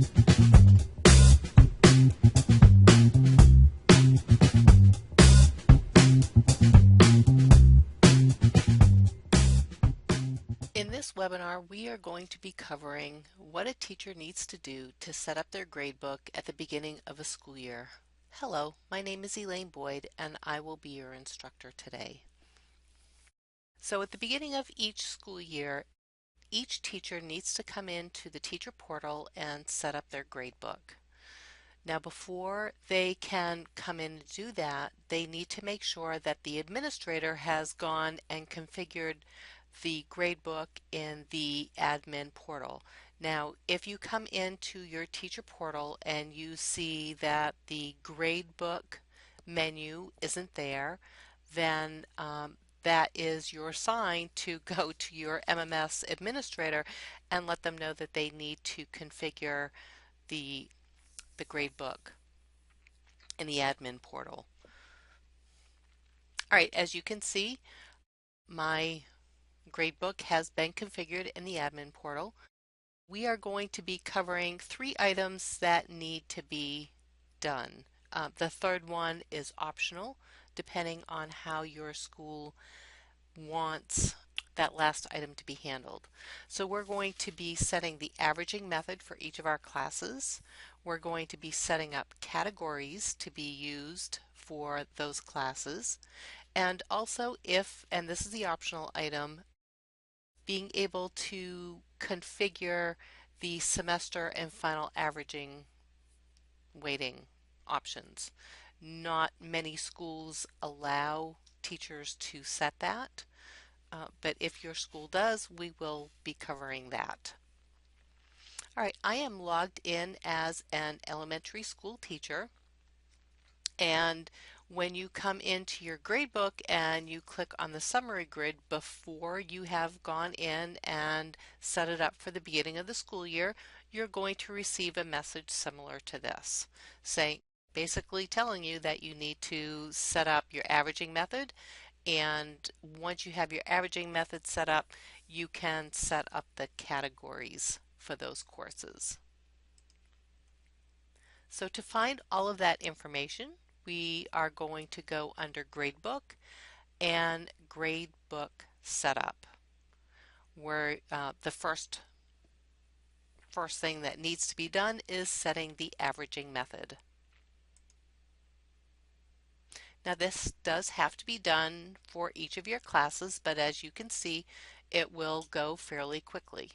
In this webinar, we are going to be covering what a teacher needs to do to set up their gradebook at the beginning of a school year. Hello, my name is Elaine Boyd and I will be your instructor today. So at the beginning of each school year, each teacher needs to come into the teacher portal and set up their gradebook. Now before they can come in and do that, they need to make sure that the administrator has gone and configured the gradebook in the admin portal. Now if you come into your teacher portal and you see that the gradebook menu isn't there, then that is your sign to go to your MMS administrator and let them know that they need to configure the gradebook in the admin portal. All right, as you can see, my gradebook has been configured in the admin portal. We are going to be covering 3 items that need to be done. The third one is optional, depending on how your school wants that last item to be handled. So we're going to be setting the averaging method for each of our classes. We're going to be setting up categories to be used for those classes. And also if, and this is the optional item, being able to configure the semester and final averaging weighting options. Not many schools allow teachers to set that. But if your school does, we will be covering that. All right, I am logged in as an elementary school teacher, and when you come into your gradebook and you click on the summary grid before you have gone in and set it up for the beginning of the school year, you're going to receive a message similar to this, saying, basically telling you that you need to set up your averaging method. And once you have your averaging method set up, you can set up the categories for those courses. So to find all of that information, we are going to go under Gradebook and Gradebook Setup, where the first thing that needs to be done is setting the averaging method. Now this does have to be done for each of your classes, but as you can see, it will go fairly quickly.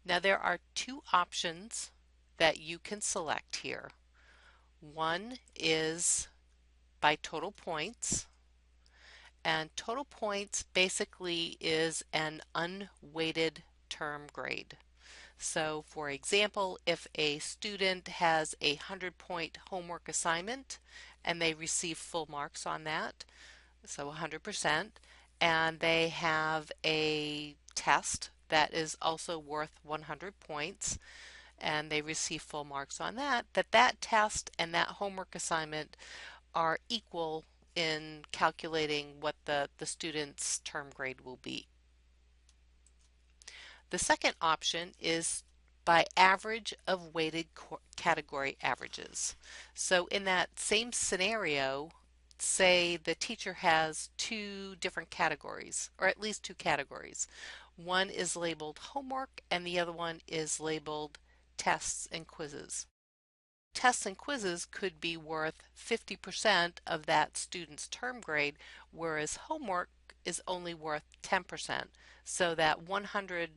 Now there are 2 options that you can select here. One is by total points, and total points basically is an unweighted term grade. So for example, if a student has a 100-point homework assignment and they receive full marks on that, so 100%, and they have a test that is also worth 100 points and they receive full marks on that, that test and that homework assignment are equal in calculating what the student's term grade will be. The second option is by average of weighted category averages. So in that same scenario, say the teacher has 2 different categories, or at least 2 categories. One is labeled homework and the other one is labeled tests and quizzes. Tests and quizzes could be worth 50% of that student's term grade, whereas homework is only worth 10%. So that 100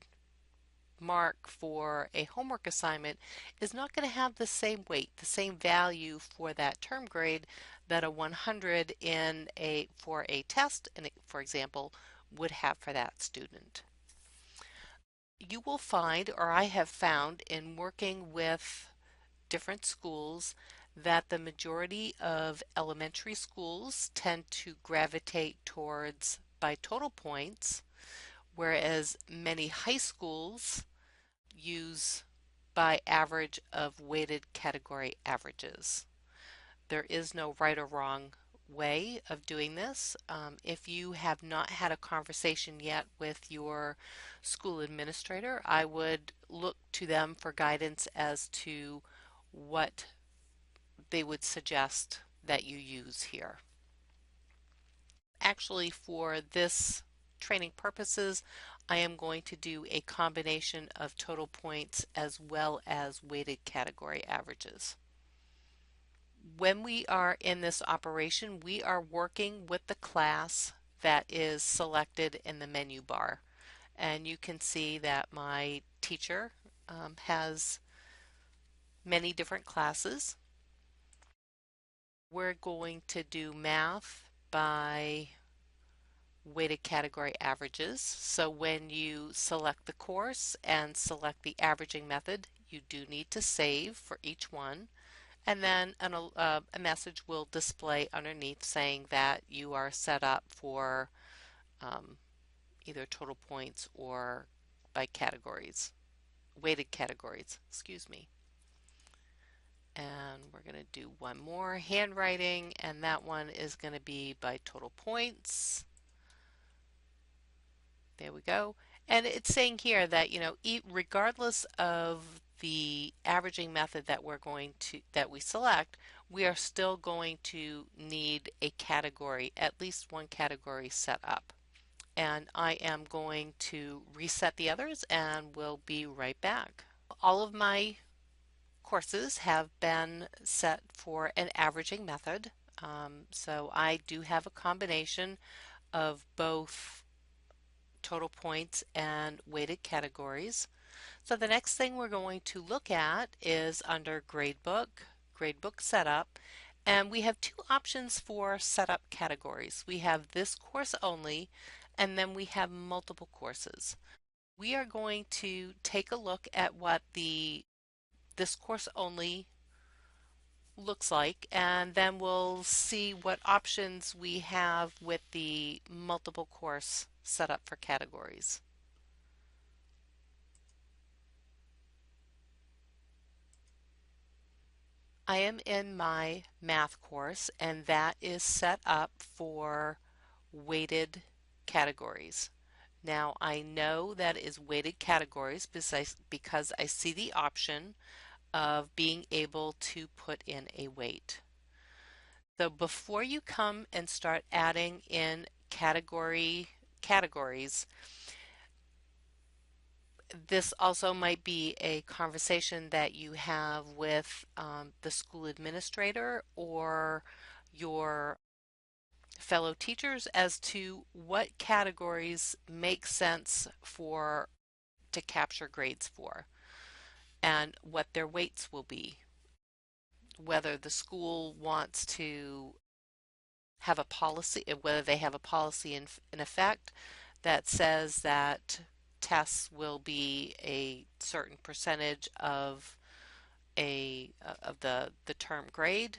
mark for a homework assignment is not going to have the same weight, the same value for that term grade that a 100 for a test, for example, would have for that student. You will find, or I have found in working with different schools, that the majority of elementary schools tend to gravitate towards by total points, whereas many high schools use by average of weighted category averages. There is no right or wrong way of doing this. If you have not had a conversation yet with your school administrator, I would look to them for guidance as to what they would suggest that you use here. Actually, for this training purposes, I am going to do a combination of total points as well as weighted category averages. When we are in this operation, we are working with the class that is selected in the menu bar. And you can see that my teacher has many different classes. We're going to do math by weighted category averages. So when you select the course and select the averaging method, you do need to save for each one. And then a message will display underneath saying that you are set up for um, either total points or by categories, weighted categories, excuse me. And we're going to do one more, handwriting, and that one is going to be by total points. There we go. And it's saying here that, regardless of the averaging method that we select, we are still going to need a category, at least one category set up. And I am going to reset the others and we'll be right back. All of my courses have been set for an averaging method. So I do have a combination of both total points and weighted categories. So the next thing we're going to look at is under gradebook setup, and we have two options for setup categories. We have this course only, and then we have multiple courses. We are going to take a look at what this course only looks like, and then we'll see what options we have with the multiple course setup for categories. I am in my math course, and that is set up for weighted categories. Now I know that is weighted categories because I see the option of being able to put in a weight. So before you come and start adding in categories, this also might be a conversation that you have with the school administrator or your fellow teachers as to what categories make sense for to capture grades for and what their weights will be. Whether the school wants to have a policy, whether they have a policy in effect that says that tests will be a certain percentage of the term grade.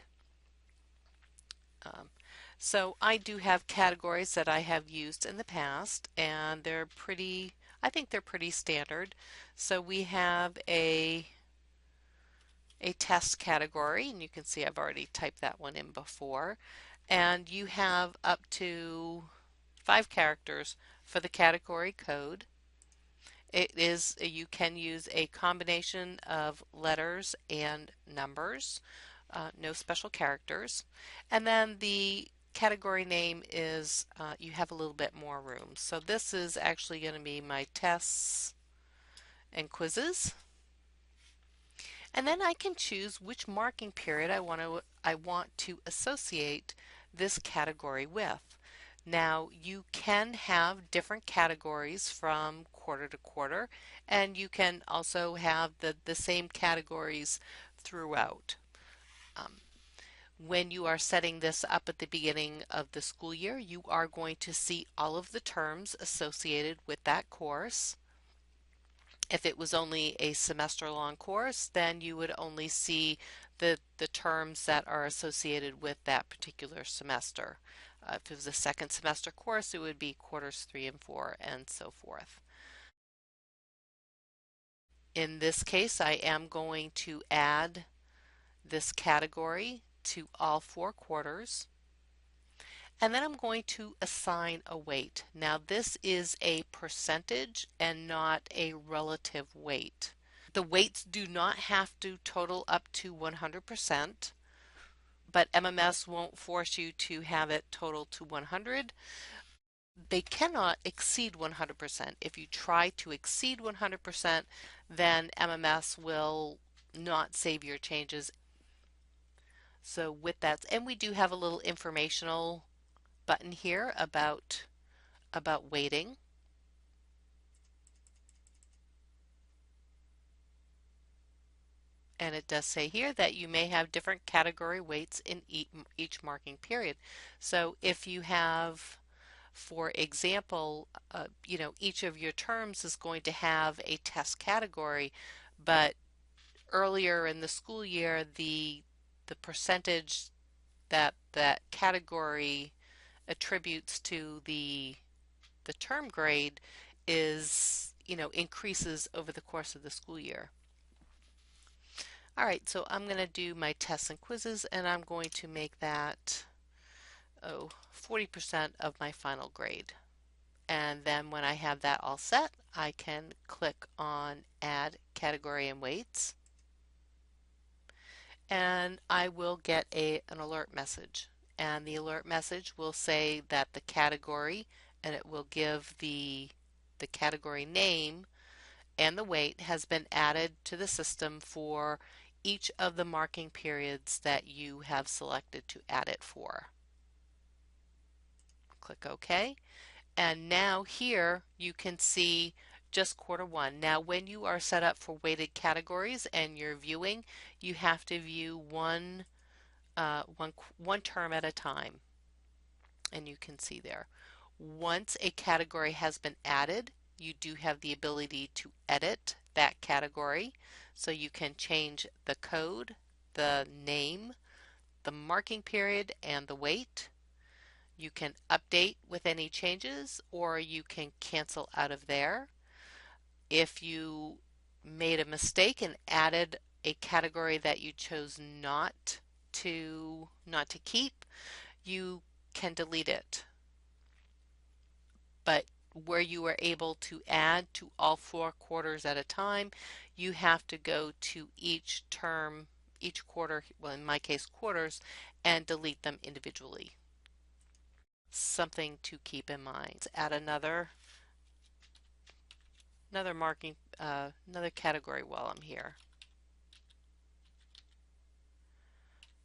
Um, so I do have categories that I have used in the past, and I think they're pretty standard. So we have a test category, and you can see I've already typed that one in before. And you have up to 5 characters for the category code. You can use a combination of letters and numbers, no special characters. And then the category name is, you have a little bit more room. So this is actually going to be my tests and quizzes. And then I can choose which marking period I want to associate this category with. Now you can have different categories from quarter to quarter, and you can also have the same categories throughout. Um, when you are setting this up at the beginning of the school year, you are going to see all of the terms associated with that course. If it was only a semester-long course, then you would only see the terms that are associated with that particular semester. If it was a second semester course, it would be quarters 3 and 4 and so forth. In this case, I am going to add this category to all 4 quarters. And then I'm going to assign a weight. Now this is a percentage and not a relative weight. The weights do not have to total up to 100%, but MMS won't force you to have it total to 100. They cannot exceed 100%. If you try to exceed 100%, then MMS will not save your changes. So with that, and we do have a little informational button here about weighting. And it does say here that you may have different category weights in each marking period. So if you have, for example, each of your terms is going to have a test category, but earlier in the school year, the percentage that that category attributes to the term grade is, increases over the course of the school year. All right, so I'm going to do my tests and quizzes, and I'm going to make that 40% of my final grade. And then when I have that all set, I can click on Add Category and Weights, and I will get an alert message. And the alert message will say that the category, and it will give the category name and the weight has been added to the system for each of the marking periods that you have selected to add it for. Click OK. And now here you can see just quarter one. Now when you are set up for weighted categories and you're viewing, you have to view one term at a time. And you can see there. Once a category has been added, you do have the ability to edit that category. So you can change the code, the name, the marking period, and the weight. You can update with any changes, or you can cancel out of there. If you made a mistake and added a category that you chose not to keep, you can delete it. But where you are able to add to all 4 quarters at a time, you have to go to each term, each quarter, well in my case quarters, and delete them individually. Something to keep in mind. Let's add another marking, another category while I'm here.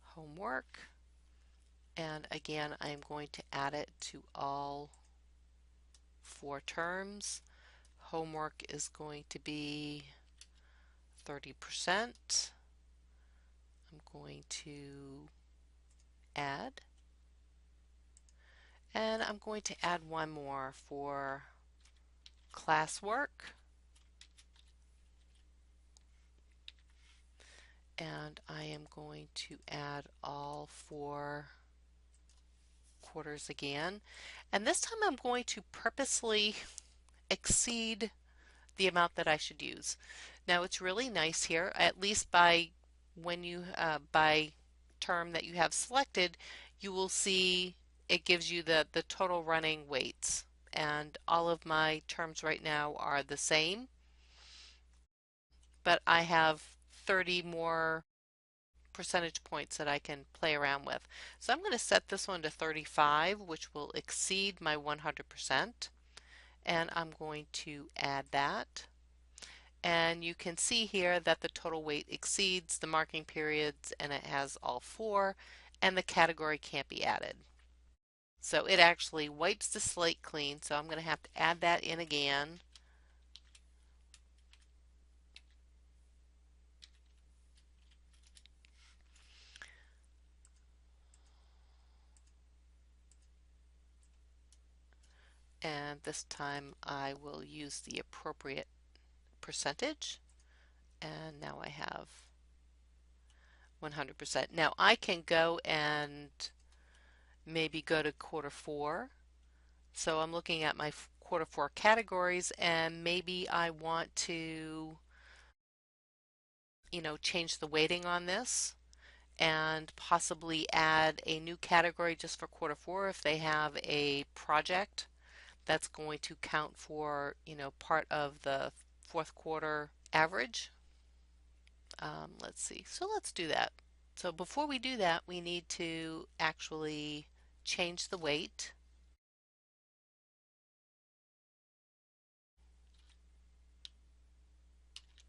Homework. And again, I'm going to add it to all 4 terms. Homework is going to be 30%. I'm going to add. And I'm going to add one more for classwork. And I am going to add all 4 quarters again. And this time I'm going to purposely exceed the amount that I should use. Now it's really nice here, at least by term that you have selected, you will see it gives you the total running weights. And all of my terms right now are the same, but I have 30 more percentage points that I can play around with. So I'm going to set this one to 35, which will exceed my 100%. And I'm going to add that. And you can see here that the total weight exceeds the marking periods, and it has all 4, and the category can't be added. So it actually wipes the slate clean, so I'm going to have to add that in again. And this time I will use the appropriate percentage. And now I have 100%. Now I can go and maybe go to quarter 4. So I'm looking at my quarter 4 categories, and maybe I want to, change the weighting on this. and possibly add a new category just for quarter four if they have a project that's going to count for, part of the fourth quarter average. Let's see. So let's do that. So before we do that, we need to actually change the weight.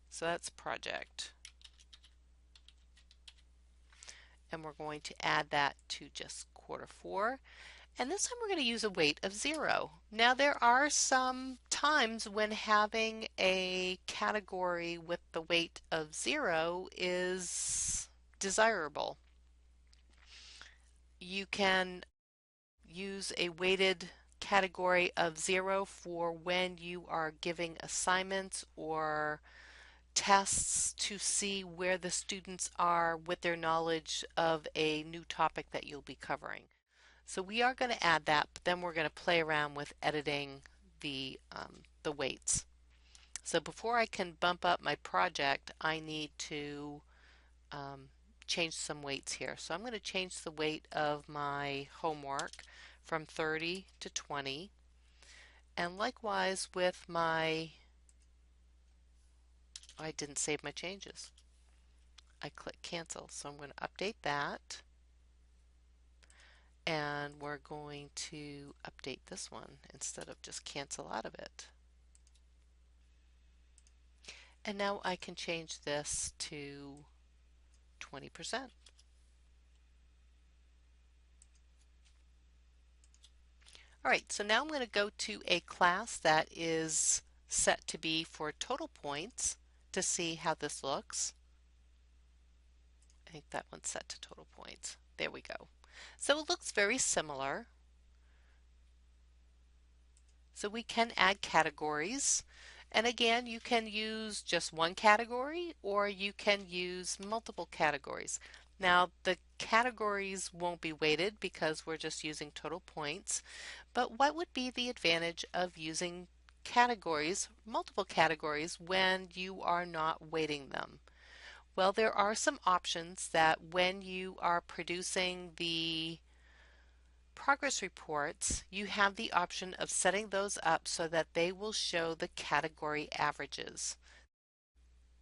So that's project. And we're going to add that to just quarter four. And this time we're going to use a weight of 0. Now there are some times when having a category with the weight of 0 is desirable. You can use a weighted category of 0 for when you are giving assignments or tests to see where the students are with their knowledge of a new topic that you'll be covering. So we are going to add that, but then we're going to play around with editing the weights. So before I can bump up my project, I need to change some weights here. So I'm going to change the weight of my homework from 30 to 20. And likewise with my, I didn't save my changes. I click cancel. So I'm going to update that. And we're going to update this one instead of just cancel out of it. And now I can change this to 20%. All right, so now I'm going to go to a class that is set to be for total points to see how this looks. I think that one's set to total points. There we go. So it looks very similar. So we can add categories. And again, you can use just one category or you can use multiple categories. Now, the categories won't be weighted because we're just using total points. But what would be the advantage of using categories, multiple categories, when you are not weighting them? Well, there are some options that when you are producing the progress reports, you have the option of setting those up so that they will show the category averages.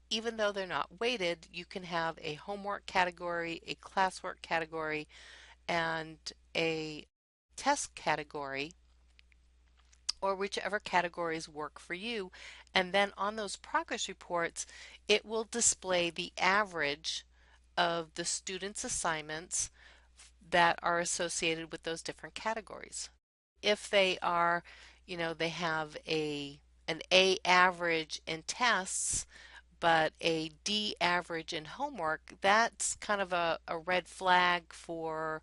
Even though they're not weighted, you can have a homework category, a classwork category, and a test category, or whichever categories work for you. And then on those progress reports, it will display the average of the students' assignments that are associated with those different categories. If they are, they have an A average in tests, but a D average in homework, that's kind of a red flag for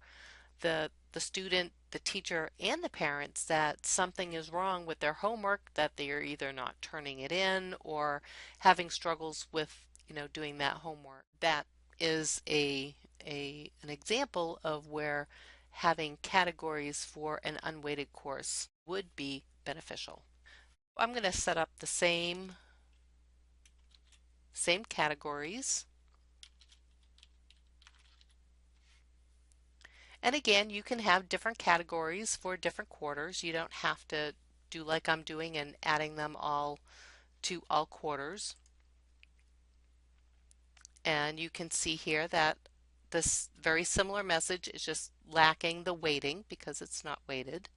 the student, the teacher, and the parents that something is wrong with their homework, that they are either not turning it in or having struggles with, doing that homework. That is an example of where having categories for an unweighted course would be beneficial. I'm going to set up the same categories. And again, you can have different categories for different quarters. You don't have to do like I'm doing and adding them all to all quarters. And you can see here that this very similar message is just lacking the weighting because it's not weighted.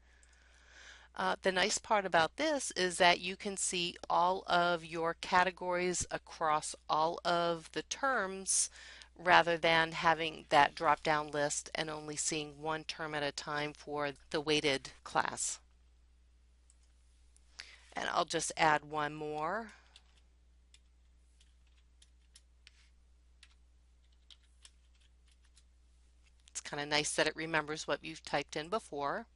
The nice part about this is that you can see all of your categories across all of the terms rather than having that drop down list and only seeing one term at a time for the weighted class. And I'll just add one more. It's kind of nice that it remembers what you've typed in before.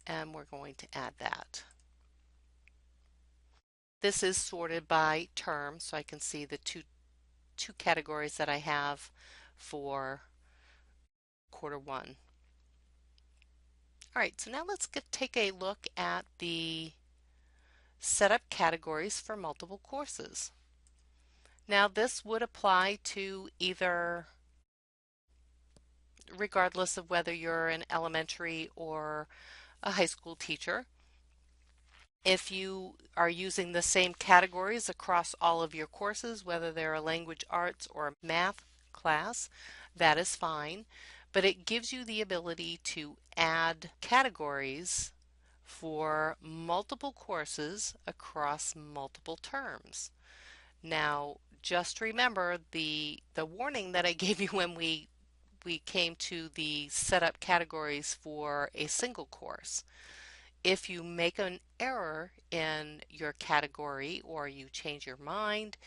And we're going to add that. This is sorted by term, so I can see the two categories that I have for quarter one. All right, so now let's take a look at the setup categories for multiple courses. Now this would apply to either, regardless of whether you're an elementary or a high school teacher. If you are using the same categories across all of your courses, whether they're a language arts or a math class, that is fine. But it gives you the ability to add categories for multiple courses across multiple terms. Now, just remember the warning that I gave you when we came to the setup categories for a single course. If you make an error in your category or you change your mind,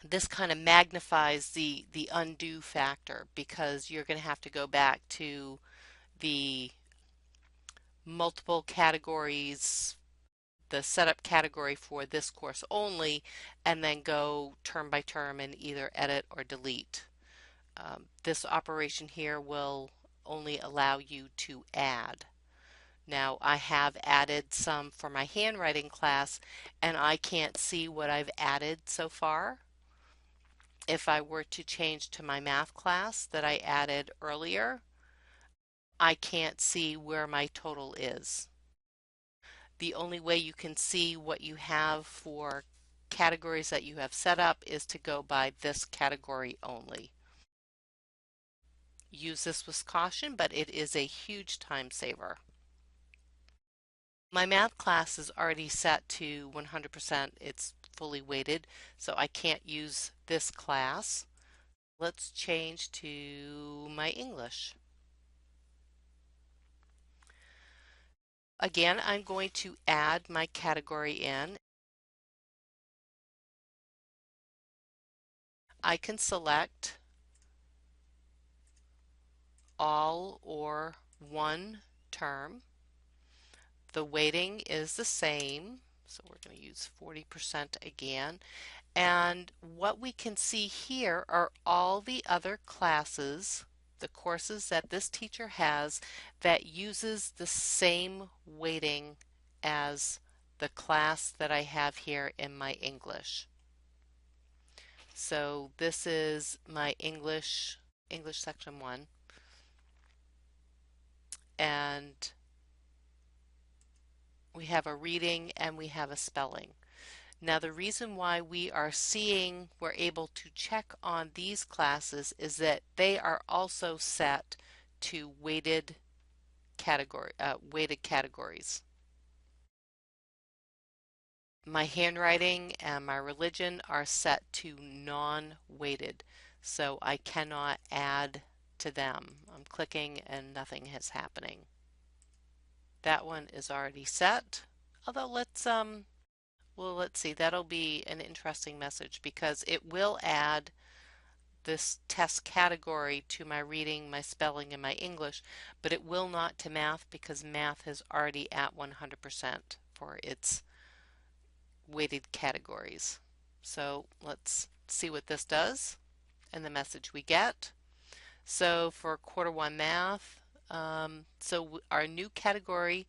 this kind of magnifies the undo factor because you're going to have to go back to the multiple categories, the setup category for this course only, and then go term by term and either edit or delete. This operation here will only allow you to add. Now I have added some for my handwriting class and I can't see what I've added so far. If I were to change to my math class that I added earlier, I can't see where my total is. The only way you can see what you have for categories that you have set up is to go by this category only. Use this with caution, but it is a huge time saver. My math class is already set to 100%. It's fully weighted, so I can't use this class. Let's change to my English. Again, I'm going to add my category in. I can select all or one term. The weighting is the same, so we're going to use 40% again. And what we can see here are all the other classes, the courses that this teacher has that uses the same weighting as the class that I have here in my English. So this is my English section 1, and we have a reading and we have a spelling. Now the reason why we're able to check on these classes is that they are also set to weighted categories. My handwriting and my religion are set to non-weighted, so I cannot add to them. I'm clicking and nothing is happening. That one is already set. Although let's see, that'll be an interesting message because it will add this test category to my reading, my spelling, and my English, but it will not to math because math is already at 100% for its weighted categories. So let's see what this does and the message we get. So for quarter 1 math, so our new category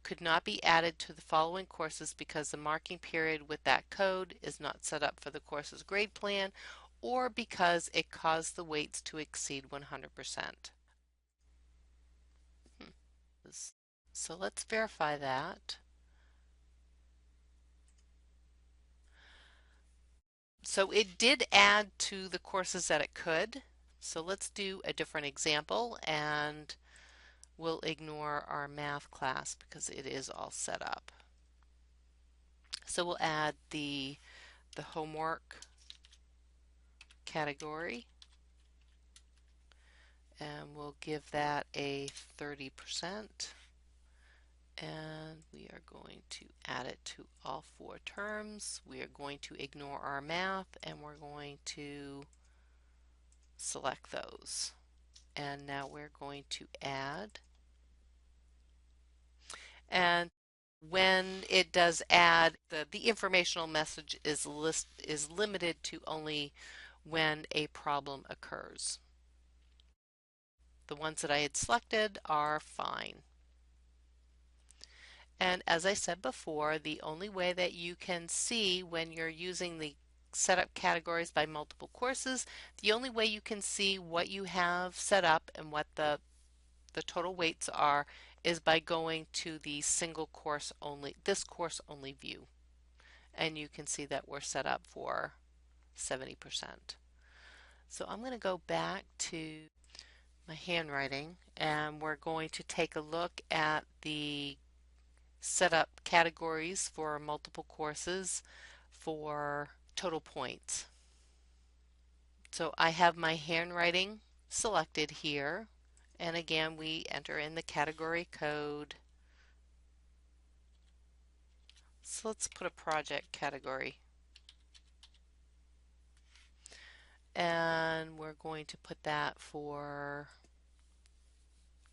could not be added to the following courses because the marking period with that code is not set up for the course's grade plan or because it caused the weights to exceed 100%. So let's verify that. So it did add to the courses that it could. So let's do a different example and we'll ignore our math class because it is all set up. So we'll add the homework category and we'll give that a 30%. And we are going to add it to all 4 terms. We are going to ignore our math and we're going to select those. And now we're going to add. And when it does add, the informational message is limited to only when a problem occurs. The ones that I had selected are fine. And as I said before, the only way that you can see when you're using the set up categories by multiple courses. The only way you can see what you have set up and what the total weights are is by going to the single course only, this course only view. And you can see that we're set up for 70%. So I'm going to go back to my handwriting and we're going to take a look at the setup categories for multiple courses for total points. So I have my handwriting selected here, and again we enter in the category code. So let's put a project category, and we're going to put that for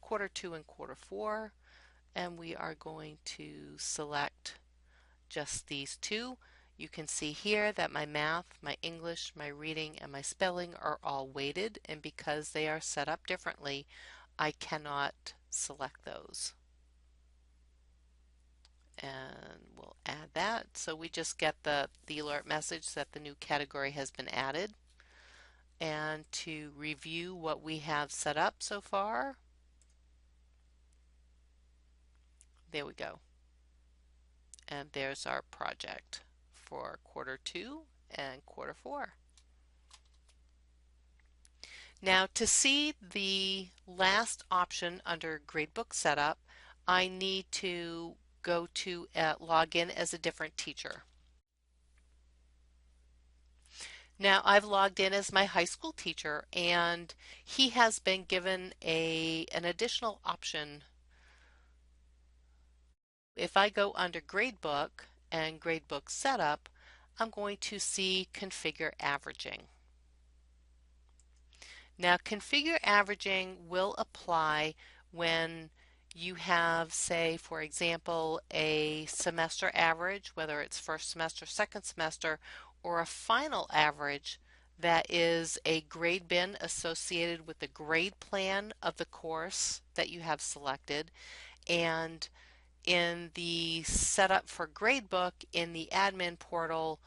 quarter 2 and quarter 4, and we are going to select just these two. You can see here that my math, my English, my reading, and my spelling are all weighted, and because they are set up differently, I cannot select those. And we'll add that. So we just get the alert message that the new category has been added. And to review what we have set up so far, there we go. And there's our project for quarter 2 and quarter 4. Now to see the last option under Gradebook Setup, I need to go to log in as a different teacher. Now I've logged in as my high school teacher, and he has been given an additional option. If I go under Gradebook and Gradebook Setup, I'm going to see Configure Averaging. Now configure averaging will apply when you have, say, for example, a semester average, whether it's first semester, second semester, or a final average that is a grade bin associated with the grade plan of the course that you have selected. And in the setup for Gradebook in the admin portal,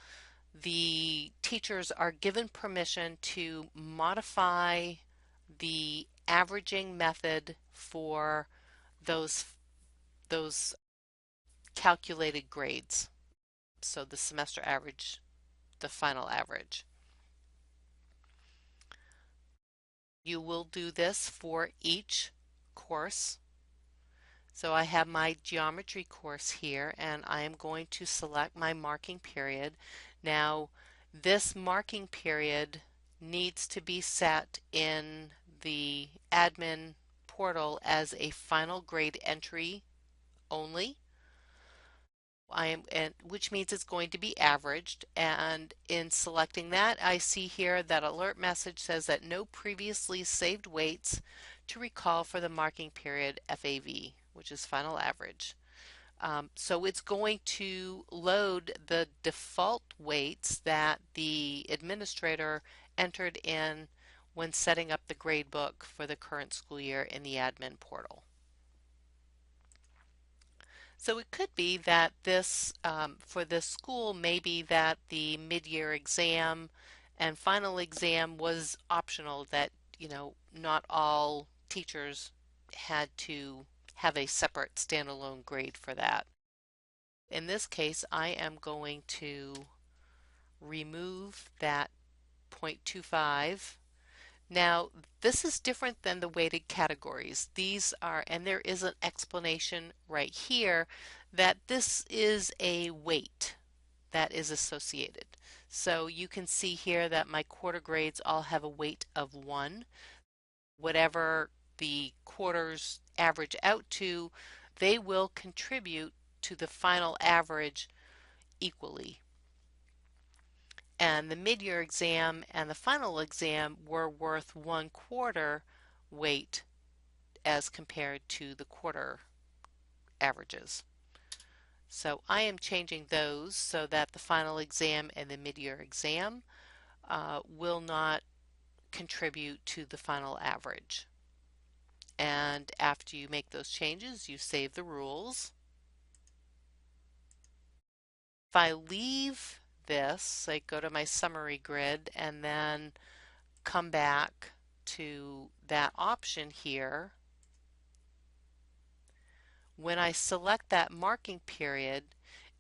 the teachers are given permission to modify the averaging method for those calculated grades. So the semester average, the final average. You will do this for each course. So I have my geometry course here, and I am going to select my marking period. Now this marking period needs to be set in the admin portal as a final grade entry only. Which means it's going to be averaged, and in selecting that I see here that alert message says that no previously saved weights to recall for the marking period FAV, which is final average. So it's going to load the default weights that the administrator entered in when setting up the grade book for the current school year in the admin portal. So it could be that this, for this school, maybe that the mid-year exam and final exam was optional, that, not all teachers had to have a separate standalone grade for that. In this case, I am going to remove that 0.25. Now, this is different than the weighted categories. These are, and there is an explanation right here, that this is a weight that is associated. So you can see here that my quarter grades all have a weight of 1. Whatever the quarters average out to, they will contribute to the final average equally. And the mid-year exam and the final exam were worth 1/4 weight as compared to the quarter averages. So I am changing those so that the final exam and the mid-year exam will not contribute to the final average. And after you make those changes, you save the rules. If I leave this, like go to my summary grid and then come back to that option here, when I select that marking period,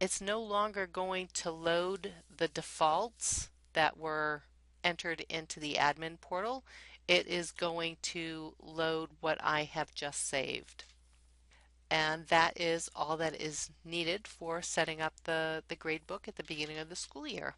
it's no longer going to load the defaults that were entered into the admin portal. It is going to load what I have just saved. And that is all that is needed for setting up the gradebook at the beginning of the school year.